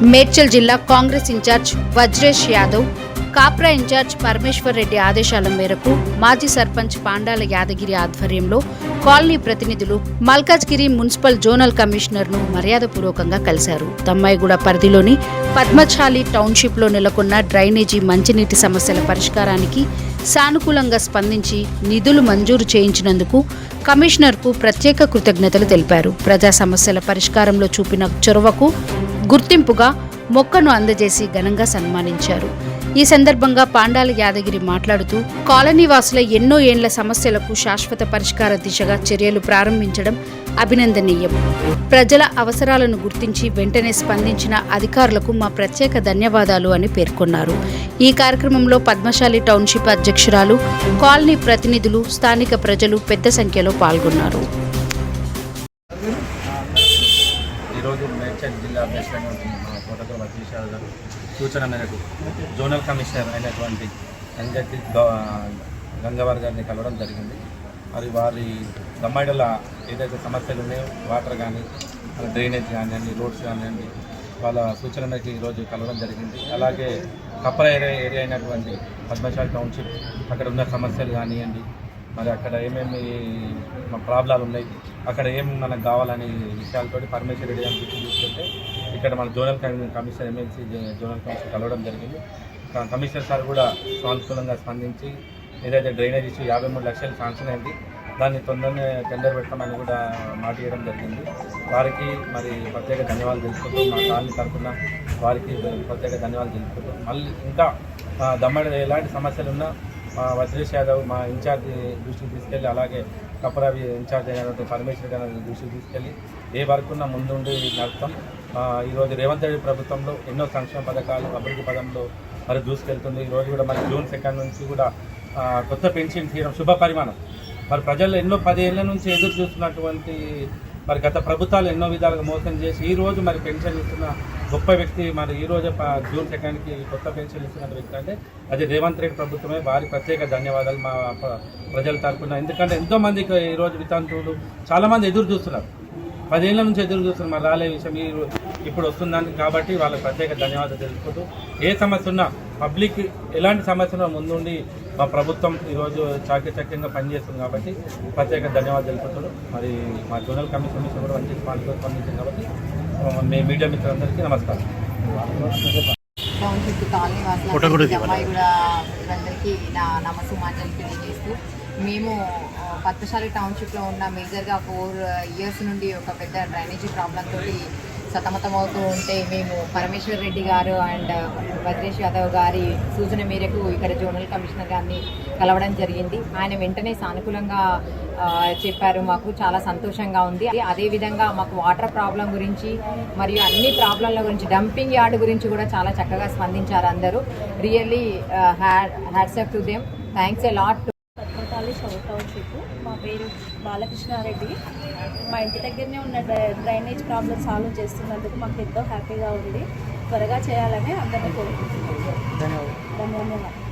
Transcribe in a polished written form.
మేడ్చల్ జిల్లా Congress incharge Vajresh Yadav, Kapra incharge Parameshwar Reddy ఆదేశాల మేరకు మాజీ సర్పంచ్ పాండాల యాదగిరి ఆధ్వర్యంలో కాలనీ ప్రతినిధులు మల్కాజ్గిరి మున్సిపల్ జోనల్ కమిషనర్ను మర్యాదపూర్వకంగా కలిశారు. తమ్మాయిగూడ పరిధిలోని పద్మచాలి టౌన్షిప్లో నెలకొన్న డ్రైనేజీ మంచినీటి సమస్యల పరిష్కారానికి సానుకూలంగా స్పందించి నిధులు మంజూరు చేయించినందుకు కమిషనర్కు ప్రత్యేక కృతజ్ఞతలు తెలిపారు. ప్రజా సమస్యల పరిష్కారంలో చూపిన చొరవకు గుర్తింపుగా మొక్కను అందజేసి ఘనంగా సన్మానించారు. ఈ సందర్భంగా పాండాల యాదగిరి మాట్లాడుతూ కాలనీ వాసుల ఎన్నో ఏండ్ల సమస్యలకు శాశ్వత పరిష్కార దిశగా చర్యలు ప్రారంభించడం అభినందనీయం. ప్రజల అవసరాలను గుర్తించి వెంటనే స్పందించిన అధికారులకు మా ప్రత్యేక ధన్యవాదాలు అని పేర్కొన్నారు. ఈ కార్యక్రమంలో పద్మశాలి టౌన్షిప్ అధ్యక్షురాలు, కాలనీ ప్రతినిధులు, స్థానిక ప్రజలు పెద్ద సంఖ్యలో పాల్గొన్నారు. ఈరోజు మేడ్చల్ జిల్లా అధ్యక్షుడు కోటతో వజ్రేష్ యాదవ్ గారు సూచన మేరకు జోనల్ కమిషనర్ అయినటువంటి అంజకి గంగవారి గారిని కలవడం జరిగింది. మరి వారి దమ్మాయిడల ఏదైతే సమస్యలు ఉన్నాయో వాటర్ కానీ, డ్రైనేజ్ కానివ్వండి, రోడ్స్ కానివ్వండి, వాళ్ళ సూచన మేరకు ఈరోజు కలవడం జరిగింది. అలాగే కప్పర ఏరియా అయినటువంటి పద్మశాలి టౌన్షిప్ అక్కడ ఉన్న సమస్యలు కానివ్వండి, మరి అక్కడ ఏమేమి ప్రాబ్లాలు ఉన్నాయి, అక్కడ ఏం మనకు కావాలనే విషయాలతోటి పరమేశ్వర్ రెడ్డి గారిని తీసుకెళ్తే ఇక్కడ మన zonal commissioner MLC zonal commissioner కలవడం జరిగింది. కమిషనర్ సార్ కూడా సానుకూలంగా స్పందించి ఏదైతే డ్రైనేజ్ ఇష్యూ 53 లక్షలు శాంక్షన్ అయింది, దాన్ని తొందరనే టెండర్ పెట్టమని కూడా మాట ఇవ్వడం జరిగింది. వారికి మరి ప్రత్యేక ధన్యవాదాలు తెలుపుకుంటూ, మా కాలనీ తరఫున వారికి ప్రత్యేక ధన్యవాదాలు తెలుపుకుంటూ, మళ్ళీ ఇంకా దమ్మడి ఎలాంటి సమస్యలు ఉన్నా వజ్రేష్ యాదవ్ మా ఇన్ఛార్జ్ దృష్టికి తీసుకెళ్ళి, అలాగే కపరావి ఇన్ఛార్జ్ అయినటువంటి పరమేశ్వర్ గారి దృష్టికి తీసుకెళ్ళి ఏ వర్క్ ఉన్నా ముందుండి నడుపుతాం. ఈరోజు రేవంత్ రెడ్డి ప్రభుత్వంలో ఎన్నో సంక్షేమ పథకాలు అభివృద్ధి పదంలో మరి దూసుకెళ్తుంది. ఈరోజు కూడా మరి జూన్ 2 నుంచి కూడా కొత్త పెన్షన్ తీయడం శుభ పరిమాణం. మరి ప్రజలు ఎన్నో 10 ఏళ్ల నుంచి ఎదురు చూస్తున్నటువంటి మరి గత ప్రభుత్వాలు ఎన్నో విధాలుగా మోసం చేసి ఈరోజు మరి పెన్షన్ ఇస్తున్న గొప్ప వ్యక్తి, మరి ఈరోజు జూన్ 2కి కొత్త పెన్షన్ ఇస్తున్న వ్యక్తి అంటే అది రేవంత్ రెడ్డి ప్రభుత్వమే. వారికి ప్రత్యేక ధన్యవాదాలు మా ప్రజల తరఫున. ఎందుకంటే ఎంతోమందికి ఈరోజు వితంతువులు చాలామంది ఎదురు చూస్తున్నారు, 10 ఏళ్ల నుంచి ఎదురు చూస్తున్నారు మరి రాలే విషయం ఇప్పుడు వస్తుందని. కాబట్టి వాళ్ళకి ప్రత్యేక ధన్యవాదాలు తెలుపుకుంటూ, ఏ సమస్య ఉన్నా పబ్లిక్ ఎలాంటి సమస్యలో ముందుండి మా ప్రభుత్వం ఈరోజు చాకచక్యంగా పనిచేస్తుంది కాబట్టి ప్రత్యేక ధన్యవాదాలు తెలుపుతున్నాడు. మరి మా జోనల్ కమిషన్ కూడా మంచి స్పందించింది కాబట్టి మీ మీడియా మిత్రులందరికీ నమస్కారం. టౌన్షిప్ కాలనీ వాసులందరికీ, అమ్మాయిగూడ అందరికీ నా నమస్సుమాంజలి తెలియజేస్తూ, మేము పద్మశాలి టౌన్షిప్లో ఉన్న మేజర్గా 4 ఇయర్స్ నుండి ఒక పెద్ద డ్రైనేజీ ప్రాబ్లంతో సతమతమవుతూ ఉంటే మేము పరమేశ్వర్ రెడ్డి గారు అండ్ వజ్రేష్ యాదవ్ గారి సూచన మేరకు ఇక్కడ జోనల్ కమిషనర్ గారిని కలవడం జరిగింది. ఆయన వెంటనే సానుకూలంగా చెప్పారు, మాకు చాలా సంతోషంగా ఉంది. అదేవిధంగా మాకు వాటర్ ప్రాబ్లం గురించి మరియు అన్ని ప్రాబ్లంల గురించి, డంపింగ్ యార్డ్ గురించి కూడా చాలా చక్కగా స్పందించారు అందరూ. Really hats off to them. Thanks a lot. Padmashali township, మా పేరు బాలకృష్ణారెడ్డి. మా ఇంటి దగ్గరనే ఉన్న డ్రైనేజ్ ప్రాబ్లమ్ సాల్వ్ చేస్తున్నందుకు మాకు ఎంతో హ్యాపీగా ఉంది. త్వరగా చేయాలని అందరినీ కోరుకుంటున్నాను. ధన్యవాదాలు.